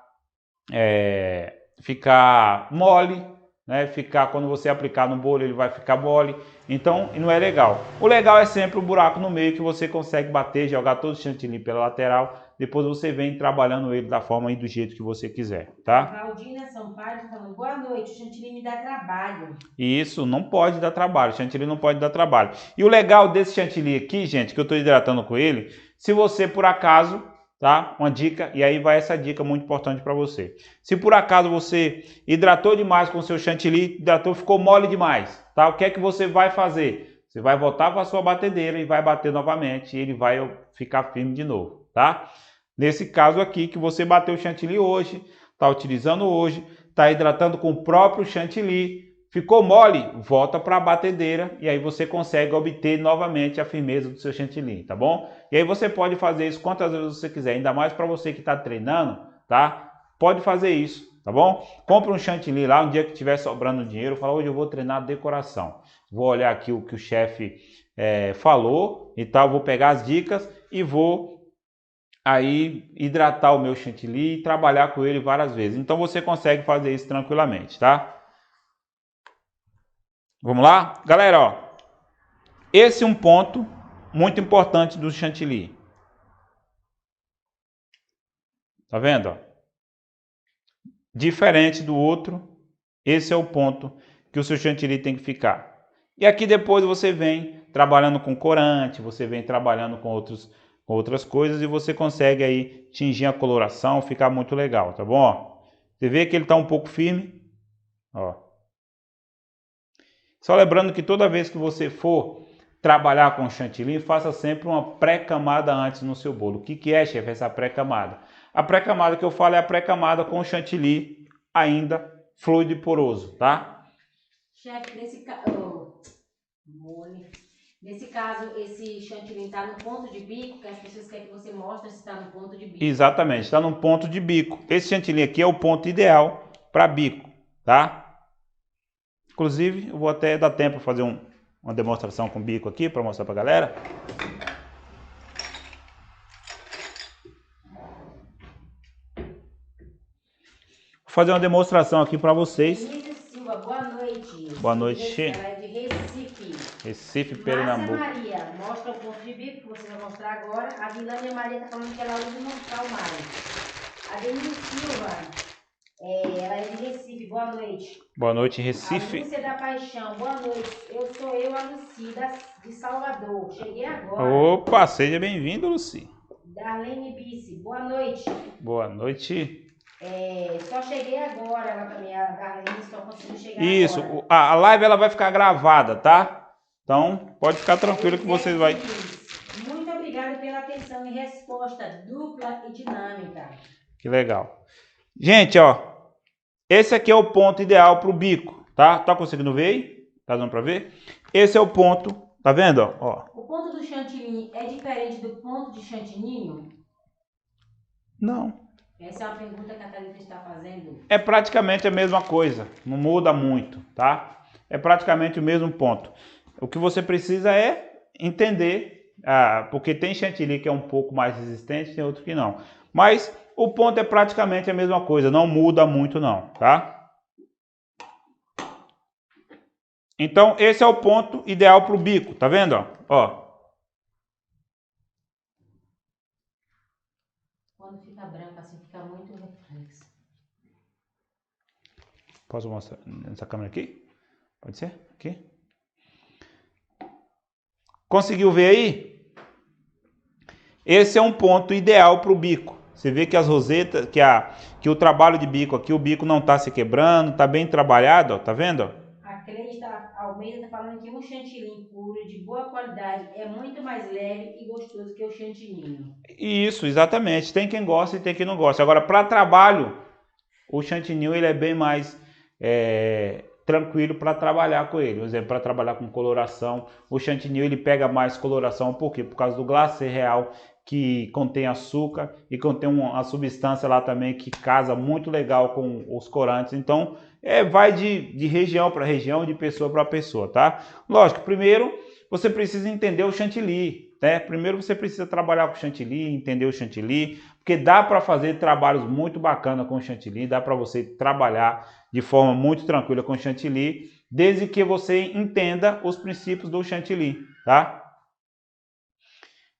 mole, né? Quando você aplicar no bolo ele vai ficar mole, então não é legal. O legal é sempre o buraco no meio que você consegue bater, jogar todo o chantilly pela lateral, depois você vem trabalhando ele da forma e do jeito que você quiser, tá? Valdina Sampaio falando, boa noite, o chantilly me dá trabalho. Isso, não pode dar trabalho, o chantilly não pode dar trabalho. E o legal desse chantilly aqui, gente, que eu estou hidratando com ele, se você por acaso... Tá? Uma dica, e aí vai essa dica muito importante para você. Se por acaso você hidratou demais com o seu chantilly, ficou mole demais, tá? O que é que você vai fazer? Você vai voltar para a sua batedeira e vai bater novamente e ele vai ficar firme de novo, tá? Nesse caso aqui que você bateu o chantilly hoje, tá utilizando hoje, tá hidratando com o próprio chantilly, ficou mole, volta para a batedeira e aí você consegue obter novamente a firmeza do seu chantilly, tá bom? E aí você pode fazer isso quantas vezes você quiser, ainda mais para você que está treinando, tá? Pode fazer isso, tá bom? Compre um chantilly lá, um dia que estiver sobrando dinheiro, fala, hoje eu vou treinar decoração. Vou olhar aqui o que o chefe falou e tal, vou pegar as dicas e vou aí hidratar o meu chantilly e trabalhar com ele várias vezes. Então você consegue fazer isso tranquilamente, tá? Vamos lá? Galera, ó, esse é um ponto muito importante do chantilly. Tá vendo? Ó? Diferente do outro, esse é o ponto que o seu chantilly tem que ficar. E aqui depois você vem trabalhando com corante, você vem trabalhando com outras coisas e você consegue aí tingir a coloração, ficar muito legal, tá bom? Ó, você vê que ele está um pouco firme, ó. Só lembrando que toda vez que você for trabalhar com chantilly, faça sempre uma pré-camada antes no seu bolo. O que é, chefe, essa pré-camada? A pré-camada que eu falo é a pré-camada com chantilly ainda fluido e poroso, tá? Chefe, nesse caso, esse chantilly está no ponto de bico, que as pessoas querem que você mostre se está no ponto de bico. Exatamente, está no ponto de bico. Esse chantilly aqui é o ponto ideal para bico, tá? Inclusive, eu vou até dar tempo para fazer uma demonstração com bico aqui para mostrar para a galera. Vou fazer uma demonstração aqui para vocês. Denise Silva, boa noite. Boa noite. Ela é de Recife. Recife, Pernambuco. Márcia Maria, mostra o ponto de bico que você vai mostrar agora. A Vilânia Maria está falando que ela usa mostrar o mais. A Denise Silva, ela é de Recife, boa noite. Boa noite, A Recife. Lúcia da Paixão, boa noite. Sou eu, a Luci, de Salvador. Cheguei agora. Opa, seja bem-vindo, Luci. Darlene Bice, boa noite. Boa noite. Só cheguei agora, ela também, a Darlene só conseguiu chegar Isso, agora. a live ela vai ficar gravada, tá? Então, pode ficar tranquilo que vocês vai... Muito obrigada pela atenção e resposta dupla e dinâmica. Que legal. Gente, ó, esse aqui é o ponto ideal pro bico, tá? Tá conseguindo ver aí? Tá dando pra ver? Esse é o ponto, tá vendo, ó? O ponto do chantilly é diferente do ponto de chantininho? Não. Essa é uma pergunta que a Thalita está fazendo. É praticamente a mesma coisa, não muda muito, tá? É praticamente o mesmo ponto. O que você precisa é entender, porque tem chantilly que é um pouco mais resistente, tem outro que não. Mas o ponto é praticamente a mesma coisa, não muda muito não, tá? Então esse é o ponto ideal para o bico, tá vendo? Ó. Quando fica branco assim, fica muito reflexo. Posso mostrar nessa câmera aqui? Pode ser? Aqui. Conseguiu ver aí? Esse é um ponto ideal para o bico. Você vê que as rosetas, que o trabalho de bico aqui, o bico não está se quebrando, está bem trabalhado, ó, tá vendo? A Cleide Almeida está falando que um chantilly puro de boa qualidade é muito mais leve e gostoso que o chantininho. Isso, exatamente. Tem quem gosta e tem quem não gosta. Agora, para trabalho, o chantininho ele é bem mais tranquilo para trabalhar com ele. Por exemplo, para trabalhar com coloração, o chantininho ele pega mais coloração. Por quê? Por causa do glacê real, que contém açúcar e contém uma substância lá também que casa muito legal com os corantes. Então, vai de região para região, de pessoa para pessoa, tá? Lógico, primeiro você precisa entender o chantilly, né? Primeiro você precisa trabalhar com chantilly, entender o chantilly, porque dá para fazer trabalhos muito bacanas com chantilly, dá para você trabalhar de forma muito tranquila com chantilly, desde que você entenda os princípios do chantilly, tá?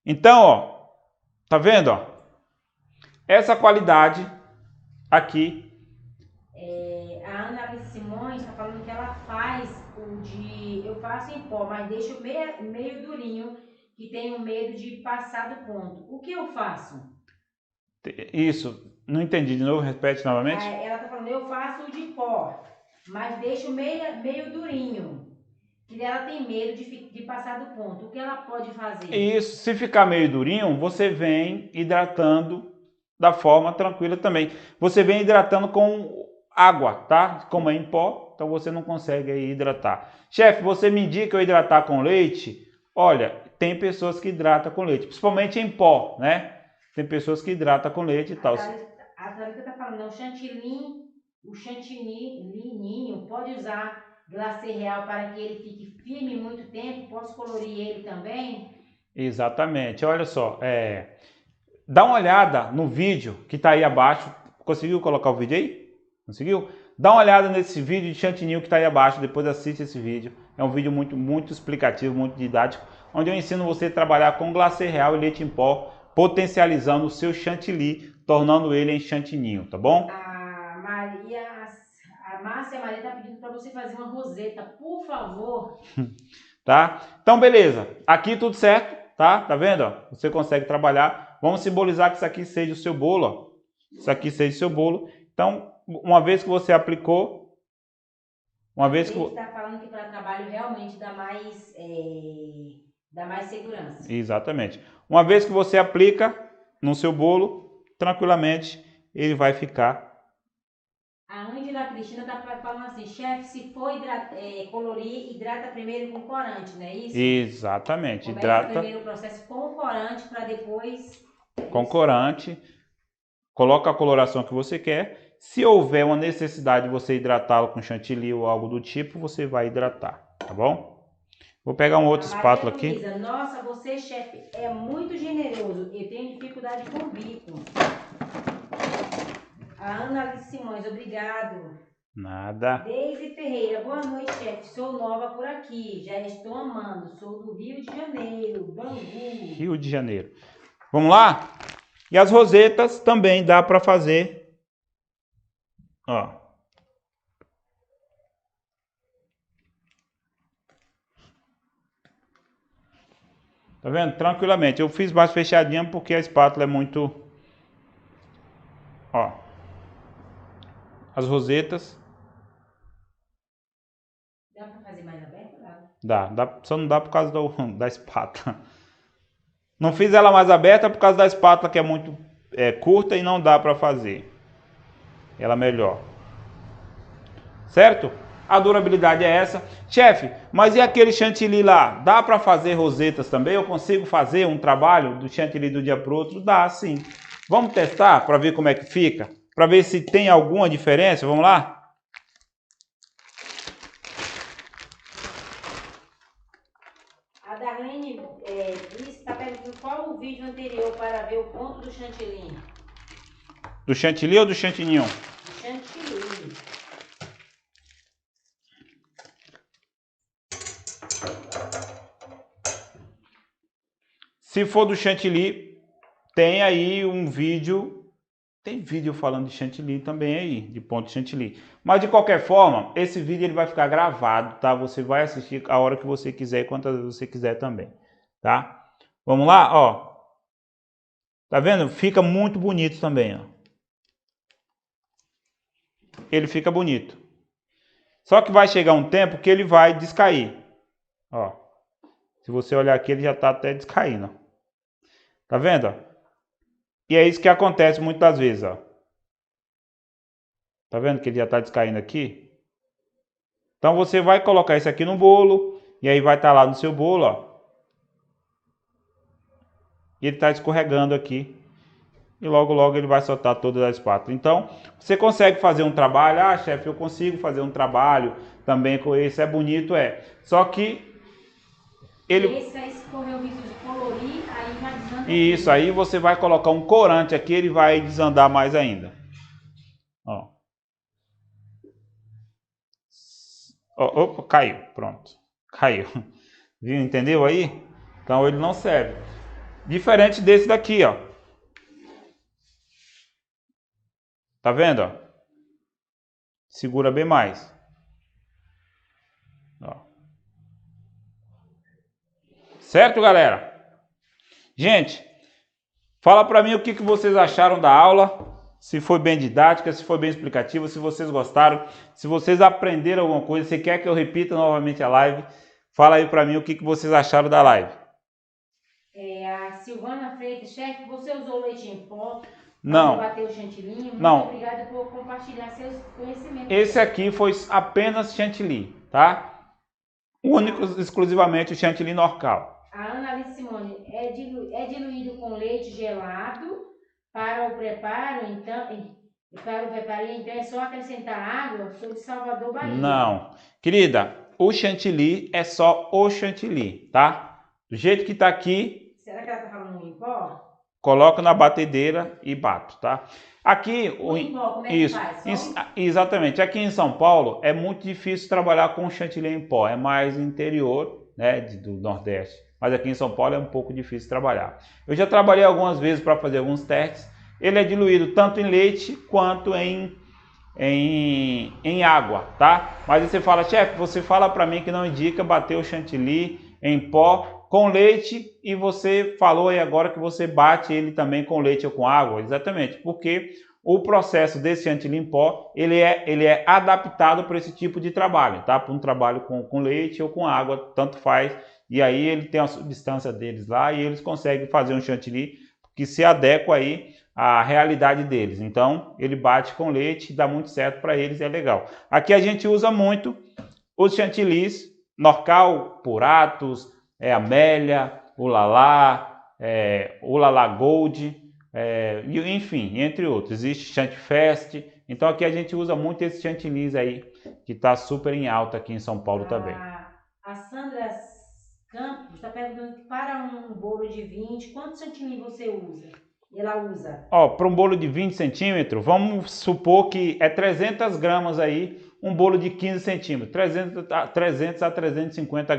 Então, ó, tá vendo, ó? Essa qualidade aqui. A Ana Alice Simões está falando que ela faz eu faço em pó, mas deixo meio durinho, que tenho medo de passar do ponto. O que eu faço? Isso, não entendi, de novo, repete novamente. Ela está falando, eu faço de pó, mas deixo meio durinho. Que ela tem medo de passar do ponto. O que ela pode fazer? Isso, se ficar meio durinho, você vem hidratando da forma tranquila também. Você vem hidratando com água, tá? Como é em pó, então você não consegue aí hidratar. Chefe, você me indica eu hidratar com leite? Olha, tem pessoas que hidratam com leite, principalmente em pó, né? Tem pessoas que hidratam com leite e tal. A Thalita tá falando, o chantininho pode usar glacê real para que ele fique firme muito tempo? Posso colorir ele também? Exatamente. Olha só, Dá uma olhada no vídeo que está aí abaixo. Conseguiu colocar o vídeo aí? Conseguiu? Dá uma olhada nesse vídeo de chantilly que está aí abaixo. Depois assiste esse vídeo. É um vídeo muito explicativo, muito didático, onde eu ensino você a trabalhar com glacê real e leite em pó, potencializando o seu chantilly, tornando ele em chantininho, tá bom? A Márcia Maria está pedindo para você fazer uma roseta, por favor. Tá? Então, beleza. Aqui tudo certo, tá? Tá vendo? Ó? Você consegue trabalhar. Vamos simbolizar que isso aqui seja o seu bolo, ó. Isso aqui seja o seu bolo. Então, uma vez que você aplicou, Ele está falando que para trabalho realmente dá mais segurança. Exatamente. Uma vez que você aplica no seu bolo, tranquilamente, ele vai ficar. A Ângela Cristina está falando assim, chefe, se for colorir, hidrata primeiro com corante, não é isso? Exatamente. Começa Hidrata primeiro o processo com corante para depois... com corante. Coloca a coloração que você quer. Se houver uma necessidade de você hidratá-lo com chantilly ou algo do tipo, você vai hidratar, tá bom? Vou pegar um outro espátula aqui. Luísa, nossa, você, chefe, é muito generoso. Eu tenho dificuldade com bico. A Ana Alice Simões, obrigado. Nada. Deise Ferreira, boa noite, chefe. Sou nova por aqui, já estou amando. Sou do Rio de Janeiro, Bangu. Rio de Janeiro. Vamos lá? E as rosetas também dá para fazer. Ó. Tá vendo? Tranquilamente. Eu fiz mais fechadinha porque a espátula é muito... Ó. As rosetas. Dá para fazer mais aberto? Dá. Só não dá por causa da espátula. Não fiz ela mais aberta por causa da espátula que é muito curta e não dá para fazer ela melhor. Certo? A durabilidade é essa. Chefe, mas e aquele chantilly lá? Dá para fazer rosetas também? Eu consigo fazer um trabalho do chantilly do dia para o outro? Dá, sim. Vamos testar para ver como é que fica? Para ver se tem alguma diferença? Vamos lá? A Darlene está perguntando qual o vídeo anterior para ver o ponto do chantilly. Do chantilly ou do chantininho? Do chantilly. Se for do chantilly, tem aí um vídeo. Tem vídeo falando de chantilly também aí, de ponto de chantilly. Mas de qualquer forma, esse vídeo ele vai ficar gravado, tá? Você vai assistir a hora que você quiser e quantas vezes você quiser também, tá? Vamos lá, ó. Tá vendo? Fica muito bonito também, ó. Ele fica bonito. Só que vai chegar um tempo que ele vai descair. Ó. Se você olhar aqui, ele já tá até descaindo. Tá vendo, ó? E é isso que acontece muitas das vezes, ó. Tá vendo que ele já tá descaindo aqui? Então você vai colocar isso aqui no bolo. E aí vai estar lá no seu bolo, ó. E ele tá escorregando aqui. E logo ele vai soltar toda a espátula. Então, você consegue fazer um trabalho. Ah, chefe, eu consigo fazer um trabalho também com esse. É bonito, é. Só que ele... Esse aí escorreu o risco de colorir, aí já desanda. Isso, aí você vai colocar um corante aqui, ele vai desandar mais ainda. Ó. Opa, caiu. Pronto. Caiu. Viu? Entendeu aí? Então ele não serve. Diferente desse daqui, ó. Tá vendo, ó? Segura bem mais. Ó. Certo, galera? Gente, fala pra mim o que vocês acharam da aula. Se foi bem didática, se foi bem explicativa, se vocês gostaram, se vocês aprenderam alguma coisa, se quer que eu repita novamente a live, fala aí pra mim o que vocês acharam da live. A Silvana Freitas, chefe, você usou leite em pó? Não. Para bater o chantilly? Não. Muito obrigada por compartilhar seus conhecimentos. Esse aqui foi apenas chantilly, tá? Único, exclusivamente o chantilly norcal. A Ana Alice Simone, é diluído com leite gelado para o preparo, então é só acrescentar água? Sou de Salvador, Bahia. Não. Querida, o chantilly é só o chantilly, tá? Do jeito que tá aqui... Será que ela tá falando em pó? coloco na batedeira e bato, tá? Aqui, como é que isso, faz? exatamente. Aqui em São Paulo é muito difícil trabalhar com chantilly em pó, é mais interior, né, do Nordeste. Mas aqui em São Paulo é um pouco difícil trabalhar. Eu já trabalhei algumas vezes para fazer alguns testes. Ele é diluído tanto em leite quanto em água, tá? Mas aí você fala, chefe, você fala para mim que não indica bater o chantilly em pó com leite e você falou aí agora que você bate ele também com leite ou com água. Exatamente, porque o processo desse chantilly em pó, ele é adaptado para esse tipo de trabalho, tá? Para um trabalho com leite ou com água, tanto faz. E aí ele tem a substância deles lá e eles conseguem fazer um chantilly que se adequa aí à realidade deles. Então, ele bate com leite, dá muito certo para eles, é legal. Aqui a gente usa muito os chantillis Norcal, Puratos, Amélia, Ulalá, Ulalá Gold, enfim, entre outros. Existe Chantifest. Então aqui a gente usa muito esse chantilly aí, que está super em alta aqui em São Paulo também. A Sandra Campos está perguntando que para um bolo de 20, quantos chantilly você usa? Ela usa? Ó, para um bolo de 20 centímetros, vamos supor que é 300 gramas aí, um bolo de 15 centímetros, 300 a 350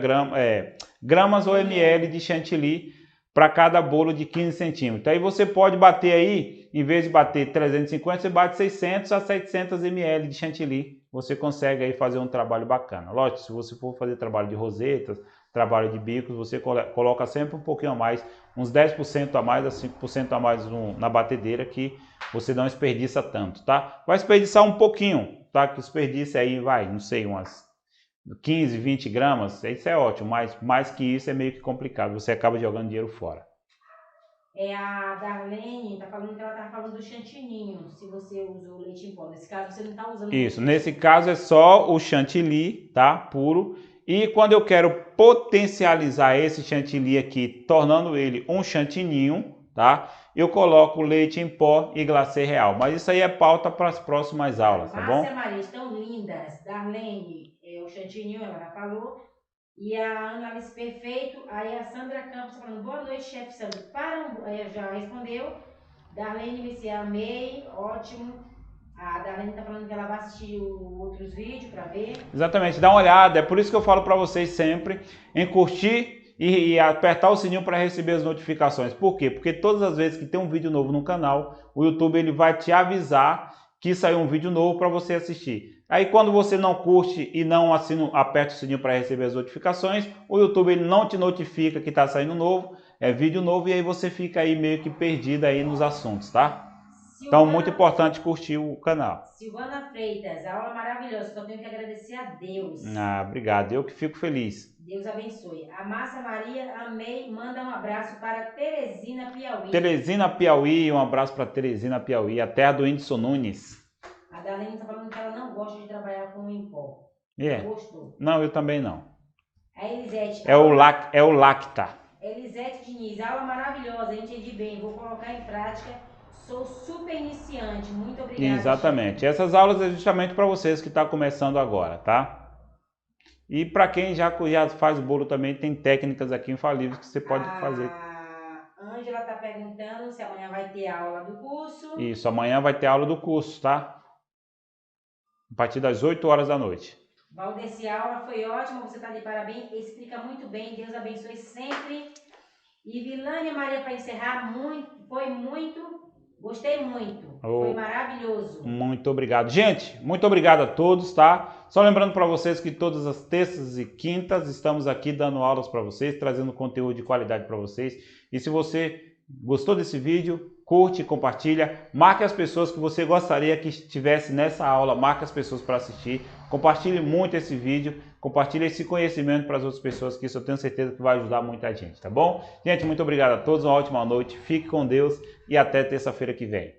gramas ou ml de chantilly para cada bolo de 15 centímetros. Aí você pode bater aí, em vez de bater 350, você bate 600 a 700 ml de chantilly. Você consegue aí fazer um trabalho bacana. Lógico, se você for fazer trabalho de rosetas, trabalho de bicos, você coloca sempre um pouquinho a mais, uns 10% a mais, a 5% a mais na batedeira, que você não desperdiça tanto, tá? Vai desperdiçar um pouquinho, tá? Que desperdiça aí, vai, não sei, umas 15, 20 gramas, isso é ótimo, mas mais que isso é meio que complicado, você acaba jogando dinheiro fora. A Darlene está falando que ela está falando do chantininho, se você usou leite em pó. Nesse caso, você não está usando isso, nesse caso é só o chantilly, tá? Puro. E quando eu quero potencializar esse chantilly aqui, tornando ele um chantininho, tá? Eu coloco leite em pó e glacê real. Mas isso aí é pauta para as próximas aulas, tá bom? Márcia Maria, estão lindas. Darlene, o chantininho, ela já falou. E a Ana Alice Perfeito. Aí a Sandra Campos está falando, boa noite, chefe Sandro. Já respondeu. Darlene Messi, amei, ótimo. A Darlene está falando que ela vai assistir outros vídeos para ver. Exatamente, dá uma olhada. É por isso que eu falo para vocês sempre em curtir e apertar o sininho para receber as notificações. Por quê? Porque todas as vezes que tem um vídeo novo no canal, o YouTube ele vai te avisar que saiu um vídeo novo para você assistir. Aí quando você não curte e não aperta o sininho para receber as notificações, o YouTube ele não te notifica que está saindo novo, vídeo novo, e aí você fica aí meio que perdido aí nos assuntos, tá? Então, muito importante curtir o canal. Silvana Freitas, aula maravilhosa. Só tenho que agradecer a Deus. Obrigado. Eu que fico feliz. Deus abençoe. A Márcia Maria, amei. Manda um abraço para Teresina, Piauí. Teresina, Piauí. Um abraço para Teresina, Piauí. A terra do Whindersson Nunes. A Darlene está falando que ela não gosta de trabalhar com em pó. Gostou? Não, eu também não. A Elisete. É o Lacta. Elisete Diniz, aula maravilhosa. Entendi bem. Vou colocar em prática. Sou super iniciante, muito obrigada. Exatamente. Essas aulas é justamente para vocês que estão começando agora, tá? E para quem já faz o bolo também, tem técnicas aqui infalíveis que você pode fazer. A Ângela está perguntando se amanhã vai ter aula do curso. Isso, amanhã vai ter aula do curso, tá? A partir das 8 horas da noite. Valdeci, a aula foi ótima, você está de parabéns, explica muito bem, Deus abençoe sempre. E Vilânia Maria, para encerrar, gostei muito, foi maravilhoso. Muito obrigado. Gente, muito obrigado a todos, tá? Só lembrando para vocês que todas as terças e quintas estamos aqui dando aulas para vocês, trazendo conteúdo de qualidade para vocês. E se você gostou desse vídeo, curte, compartilha, marque as pessoas que você gostaria que estivesse nessa aula, marque as pessoas para assistir, compartilhe muito esse vídeo, compartilhe esse conhecimento para as outras pessoas, que isso eu tenho certeza que vai ajudar muita gente, tá bom? Gente, muito obrigado a todos, uma ótima noite, fique com Deus e até terça-feira que vem.